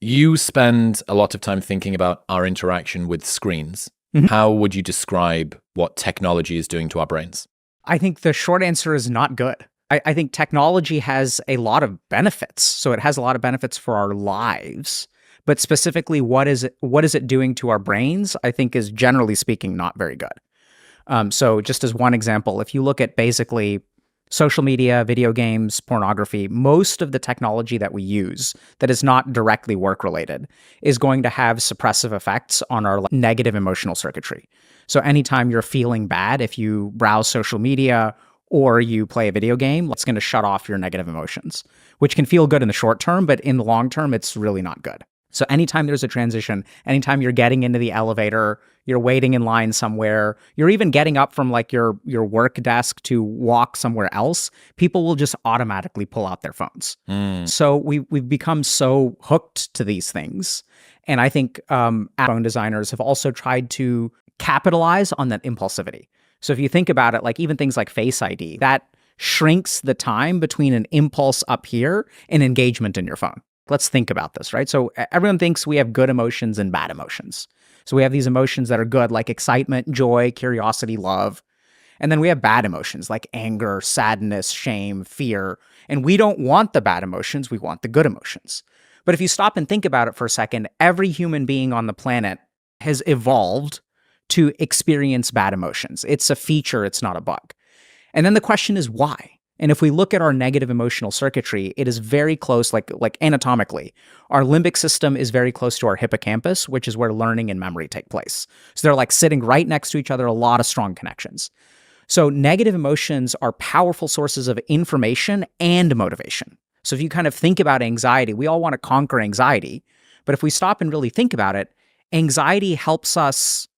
You spend a lot of time thinking about our interaction with screens. Mhm. How would you describe what technology is doing to our brains? I think the short answer is not good. I think technology has a lot of benefits. So it has a lot of benefits for our lives. But specifically, what is it doing to our brains? I think is generally speaking not very good. So just as one example, if you look at basically social media, video games, pornography, most of the technology that we use that is not directly work related is going to have suppressive effects on our negative emotional circuitry. So anytime you're feeling bad, if you browse social media or you play a video game, it's going to shut off your negative emotions, which can feel good in the short term, but in the long term, it's really not good. So anytime there's a transition, anytime you're getting into the elevator, you're waiting in line somewhere, you're even getting up from like your work desk to walk somewhere else, people will just automatically pull out their phones. Mm. So we've become so hooked to these things. And I think phone designers have also tried to capitalize on that impulsivity. So if you think about it, like even things like Face ID, that shrinks the time between an impulse up here and engagement in your phone. Let's think about this, right? So everyone thinks we have good emotions and bad emotions. So we have these emotions that are good, like excitement, joy, curiosity, love. And then we have bad emotions like anger, sadness, shame, fear. And we don't want the bad emotions, we want the good emotions. But if you stop and think about it for a second, every human being on the planet has evolved to experience bad emotions. It's a feature, it's not a bug. And then the question is why? And if we look at our negative emotional circuitry, it is very close, like anatomically. Our limbic system is very close to our hippocampus, which is where learning and memory take place. So they're like sitting right next to each other, a lot of strong connections. So negative emotions are powerful sources of information and motivation. So if you kind of think about anxiety, we all want to conquer anxiety. But if we stop and really think about it, anxiety helps us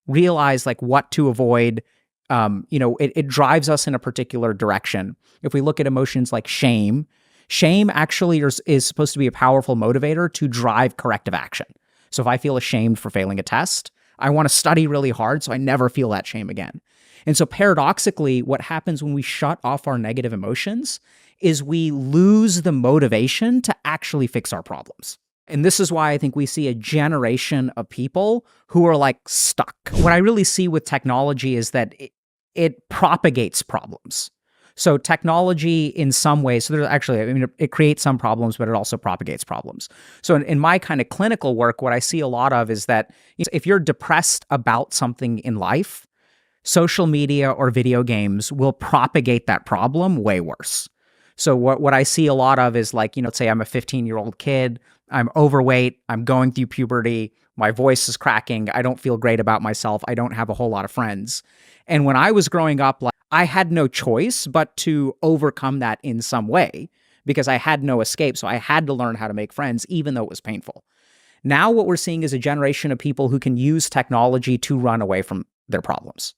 realize like what to avoid. It drives us in a particular direction. If we look at emotions like shame, shame actually is supposed to be a powerful motivator to drive corrective action. So if I feel ashamed for failing a test, I want to study really hard so I never feel that shame again. And so paradoxically, what happens when we shut off our negative emotions is we lose the motivation to actually fix our problems. And this is why I think we see a generation of people who are like stuck. What I really see with technology is that it propagates problems. So technology in some ways, so there's actually, it creates some problems, but it also propagates problems. So in my kind of clinical work, what I see a lot of is that if you're depressed about something in life, social media or video games will propagate that problem way worse. So what I see a lot of is like, let's say I'm a 15-year-old kid, I'm overweight, I'm going through puberty, my voice is cracking, I don't feel great about myself, I don't have a whole lot of friends. And when I was growing up, like, I had no choice but to overcome that in some way because I had no escape. So I had to learn how to make friends, even though it was painful. Now what we're seeing is a generation of people who can use technology to run away from their problems.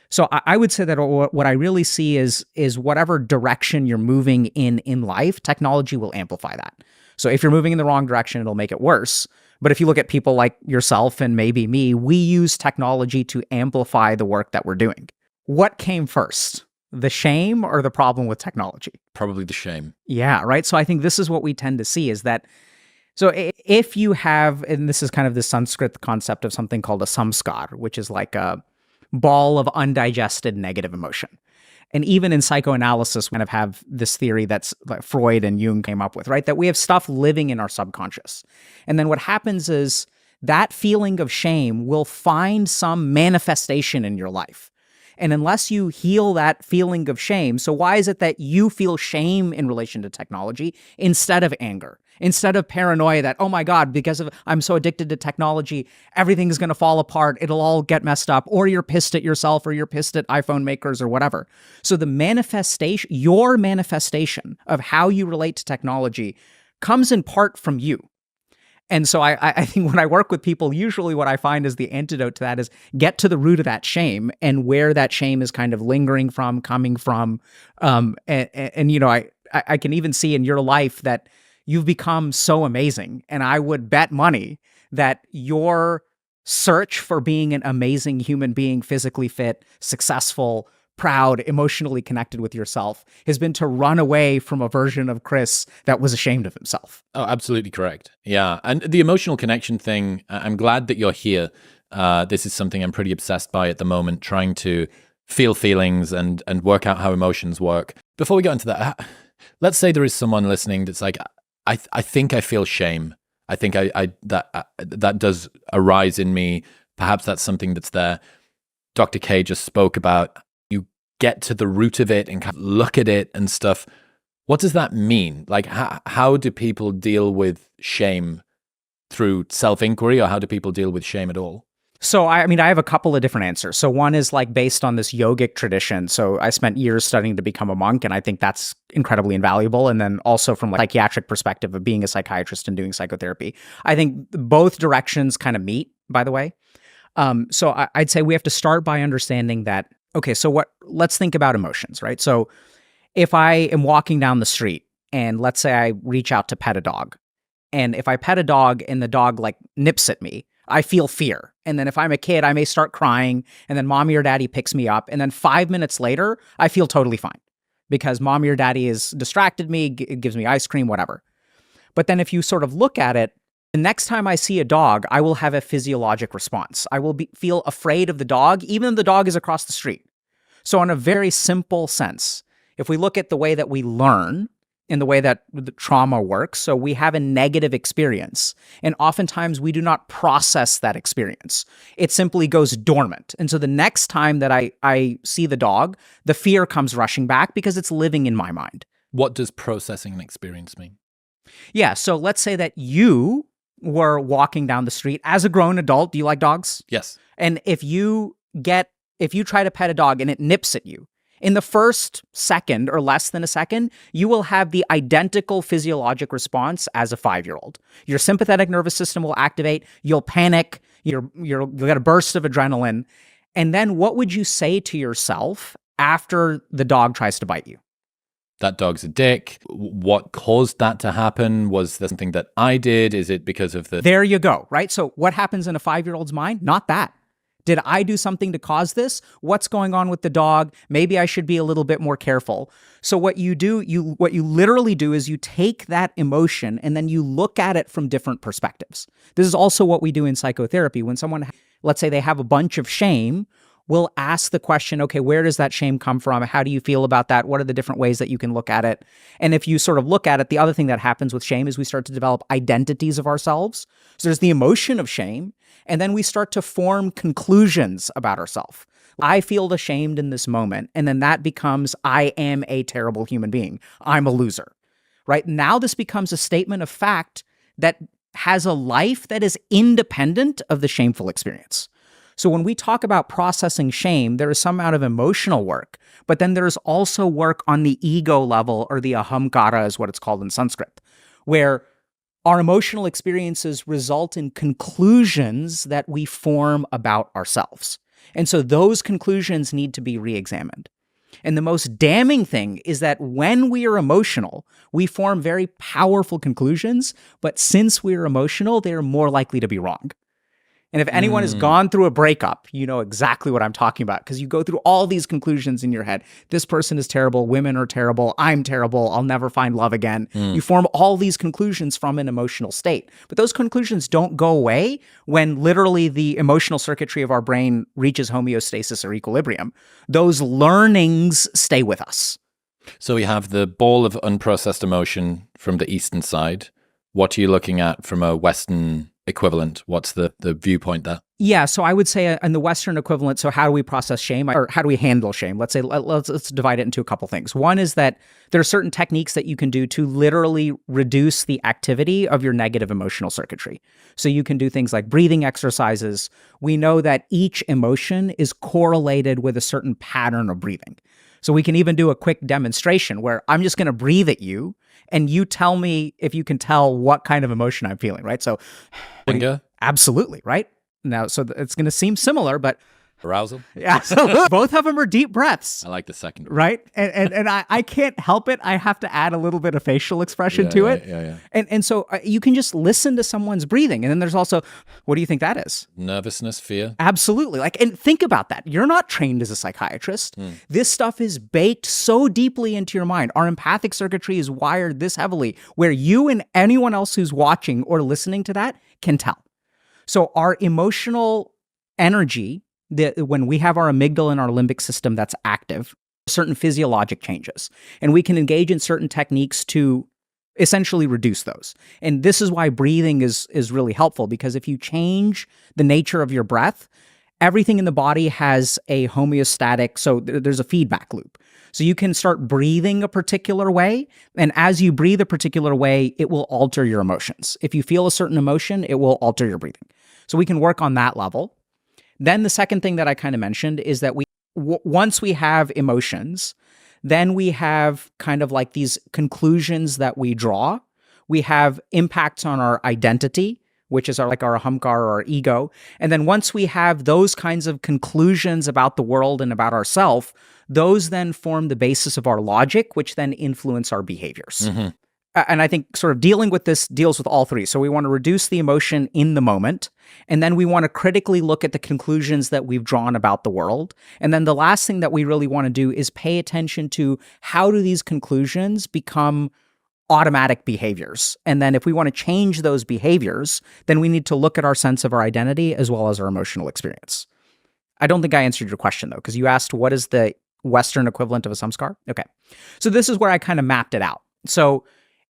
So I would say that what I really see is whatever direction you're moving in life, technology will amplify that. So if you're moving in the wrong direction, it'll make it worse. But if you look at people like yourself and maybe me, we use technology to amplify the work that we're doing. What came first, the shame or the problem with technology? Probably the shame. Yeah, right. So I think this is what we tend to see is that, so if you have, and this is kind of the Sanskrit concept of something called a samskar, which is like a ball of undigested negative emotion. And even in psychoanalysis, we kind of have this theory that's like Freud and Jung came up with, right? That we have stuff living in our subconscious. And then what happens is that feeling of shame will find some manifestation in your life. And unless you heal that feeling of shame, so why is it that you feel shame in relation to technology instead of anger, instead of paranoia that, oh my God, because of I'm so addicted to technology, everything's going to fall apart, it'll all get messed up, or you're pissed at yourself, or you're pissed at iPhone makers or whatever. So the manifestation, your manifestation of how you relate to technology comes in part from you. And so I think when I work with people, usually what I find is the antidote to that is get to the root of that shame and where that shame is kind of lingering from, coming from. I can even see in your life that you've become so amazing. And I would bet money that your search for being an amazing human being, physically fit, successful, proud, emotionally connected with yourself has been to run away from a version of Chris that was ashamed of himself. Oh, absolutely correct. Yeah. And the emotional connection thing, I'm glad that you're here. This is something I'm pretty obsessed by at the moment, trying to feel feelings and work out how emotions work. Before we get into that, let's say there is someone listening that's like, I think I feel shame. I think that does arise in me. Perhaps that's something that's there. Dr. K just spoke about you get to the root of it and kind of look at it and stuff. What does that mean? Like, how do people deal with shame through self-inquiry, or how do people deal with shame at all? So, I mean, I have a couple of different answers. So one is like based on this yogic tradition. So I spent years studying to become a monk, and I think that's incredibly invaluable. And then also from like a psychiatric perspective of being a psychiatrist and doing psychotherapy, I think both directions kind of meet, by the way. So I'd say we have to start by understanding that, okay, so let's think about emotions, right? So if I am walking down the street and let's say I reach out to pet a dog, and if I pet a dog and the dog like nips at me, I feel fear. And then if I'm a kid, I may start crying, and then mommy or daddy picks me up. And then 5 minutes later, I feel totally fine because mommy or daddy has distracted me, gives me ice cream, whatever. But then if you sort of look at it, the next time I see a dog, I will have a physiologic response. I will feel afraid of the dog, even if the dog is across the street. So in a very simple sense, if we look at the way that we learn, in the way that the trauma works. So we have a negative experience, and oftentimes we do not process that experience. It simply goes dormant. And so the next time that I see the dog, the fear comes rushing back because it's living in my mind. What does processing an experience mean? Yeah, so let's say that you were walking down the street as a grown adult. Do you like dogs? Yes. And if you try to pet a dog and it nips at you, in the first second or less than a second, you will have the identical physiologic response as a 5-year-old. Your sympathetic nervous system will activate. You'll panic. You'll get a burst of adrenaline. And then what would you say to yourself after the dog tries to bite you? That dog's a dick. What caused that to happen? Was there something that I did? Is it because of the... There you go, right? So what happens in a 5-year-old's mind? Not that. Did I do something to cause this? What's going on with the dog? Maybe I should be a little bit more careful. So what you literally do is you take that emotion and then you look at it from different perspectives. This is also what we do in psychotherapy. When someone, let's say they have a bunch of shame, we'll ask the question, okay, where does that shame come from? How do you feel about that? What are the different ways that you can look at it? And if you sort of look at it, the other thing that happens with shame is we start to develop identities of ourselves. So there's the emotion of shame, and then we start to form conclusions about ourselves. I feel ashamed in this moment, and then that becomes, I am a terrible human being. I'm a loser, right? Now this becomes a statement of fact that has a life that is independent of the shameful experience. So when we talk about processing shame, there is some amount of emotional work, but then there's also work on the ego level, or the ahamkara is what it's called in Sanskrit, where our emotional experiences result in conclusions that we form about ourselves. And so those conclusions need to be re-examined. And the most damning thing is that when we are emotional, we form very powerful conclusions, but since we're emotional, they're more likely to be wrong. And if anyone has gone through a breakup, you know exactly what I'm talking about, because you go through all these conclusions in your head. This person is terrible. Women are terrible. I'm terrible. I'll never find love again. You form all these conclusions from an emotional state. But those conclusions don't go away when literally the emotional circuitry of our brain reaches homeostasis or equilibrium. Those learnings stay with us. So we have the ball of unprocessed emotion from the Eastern side. What are you looking at from a Western equivalent? What's the viewpoint there? Yeah, so I would say in the Western equivalent, so how do we process shame, or how do we handle shame? Let's say, let's divide it into a couple things. One is that there are certain techniques that you can do to literally reduce the activity of your negative emotional circuitry. So you can do things like breathing exercises. We know that each emotion is correlated with a certain pattern of breathing. So we can even do a quick demonstration where I'm just going to breathe at you, and you tell me if you can tell what kind of emotion I'm feeling, right? So, Finger? absolutely, right? Now, so it's going to seem similar, but Arousal? Yeah, so both of them are deep breaths. I like the second. Right? And I can't help it. I have to add a little bit of facial expression to it. Yeah. And so you can just listen to someone's breathing. And then there's also, what do you think that is? Nervousness, fear. Absolutely. And think about that. You're not trained as a psychiatrist. This stuff is baked so deeply into your mind. Our empathic circuitry is wired this heavily where you and anyone else who's watching or listening to that can tell. So our emotional energy, when we have our amygdala and our limbic system that's active, certain physiologic changes, and we can engage in certain techniques to essentially reduce those. And this is why breathing is really helpful, because if you change the nature of your breath, everything in the body has a homeostatic, so there's a feedback loop. So you can start breathing a particular way, and as you breathe a particular way, it will alter your emotions. If you feel a certain emotion, it will alter your breathing. So we can work on that level. Then the second thing that I kind of mentioned is that once we have emotions, then we have kind of like these conclusions that we draw. We have impacts on our identity, which is our ahamkar or our ego. And then once we have those kinds of conclusions about the world and about ourselves, those then form the basis of our logic, which then influence our behaviors. And I think sort of dealing with this deals with all three. So we want to reduce the emotion in the moment, and then we want to critically look at the conclusions that we've drawn about the world. And then the last thing that we really want to do is pay attention to how do these conclusions become automatic behaviors. And then if we want to change those behaviors, then we need to look at our sense of our identity as well as our emotional experience. I don't think I answered your question though, because you asked what is the Western equivalent of a samskar? Okay. So this is where I kind of mapped it out. So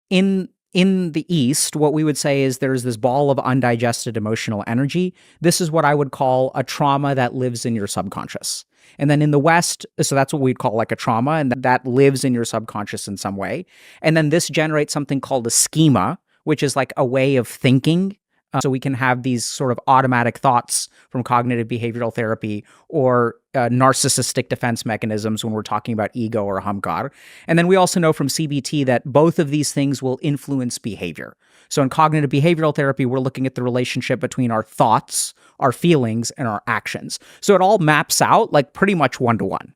in the East, what we would say is there's this ball of undigested emotional energy. This is what I would call a trauma that lives in your subconscious. And then in the West, so that's what we'd call like a trauma, and that lives in your subconscious in some way. And then this generates something called a schema, which is like a way of thinking. So we can have these sort of automatic thoughts from cognitive behavioral therapy or narcissistic defense mechanisms when we're talking about ego or ahamkar. And then we also know from CBT that both of these things will influence behavior. So in cognitive behavioral therapy, we're looking at the relationship between our thoughts, our feelings, and our actions. So it all maps out like pretty much one-to-one.